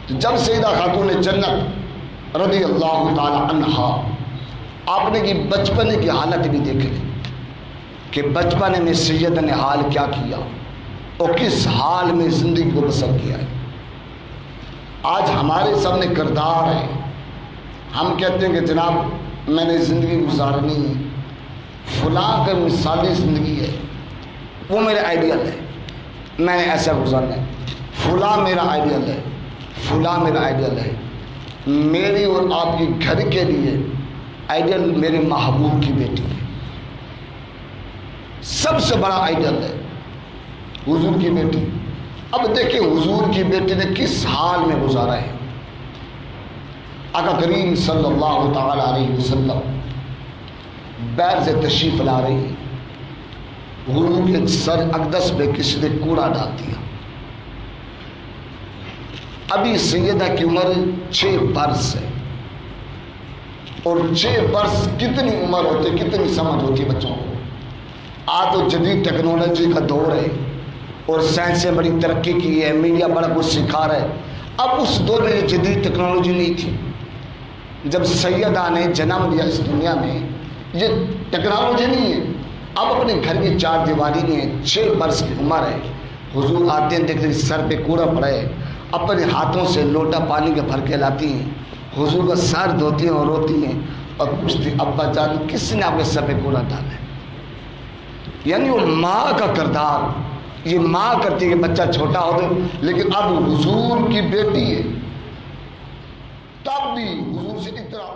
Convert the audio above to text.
تو جب سیدہ خاتون جنت رضی اللہ تعالی عنہا آپ نے کی بچپنے کی حالت بھی دیکھ لی کہ بچپنے میں سید نے حال کیا کیا اور کس حال میں زندگی کو بسر کیا ہے۔ آج ہمارے سامنے کردار ہے، ہم کہتے ہیں کہ جناب میں نے زندگی گزارنی ہے، فلاں کا مثالی زندگی ہے، وہ میرا آئیڈیل ہے، میں نے ایسا گزارنا ہے، فلاں میرا آئیڈیل ہے، فلاں میرا آئیڈیل ہے۔ میری اور آپ کے گھر کے لیے آئیڈیل میرے محبوب کی بیٹی ہے، سب سے بڑا آئیڈیل ہے حضور کی بیٹی۔ اب دیکھیں حضور کی بیٹی نے کس حال میں گزارا ہے۔ آقا کریم صلی اللہ تعالی علیہ وسلم بیر سے تشریف لا رہی ہے، حضور کے سر اقدس پہ کسی نے کوڑا ڈال دیا۔ ابھی سیدہ کی عمر 6 برس ہے، اور 6 برس کتنی عمر ہوتی، کتنی سمجھ ہوتی ہے بچوں کو۔ آج تو جدید ٹیکنالوجی کا دور ہے اور سائنس سے بڑی ترقی کی ہے، میڈیا بڑا کچھ سکھا رہا ہے۔ اب اس دور میں جدید ٹیکنالوجی نہیں تھی، جب سیدہ نے جنم دیا اس دنیا میں یہ ٹیکنالوجی نہیں ہے۔ اب اپنے گھر کی 4 دیواری میں 6 برس کی عمر ہے، حضور آتے ہیں دیکھتے سر پہ کوڑا پڑا ہے، اپنے ہاتھوں سے لوٹا پانی کا بھر کے لاتی ہیں، حضور کا سر دھوتی ہیں اور روتی ہیں اور پوچھتی ابا جان کس نے آپ کے سر پہ کوڑا ڈالا ہے۔ یعنی وہ ماں کا کردار، یہ ماں کرتی ہے کہ بچہ چھوٹا ہو تو، لیکن اب حضور کی بیٹی ہے تب بھی حضور سے اتنا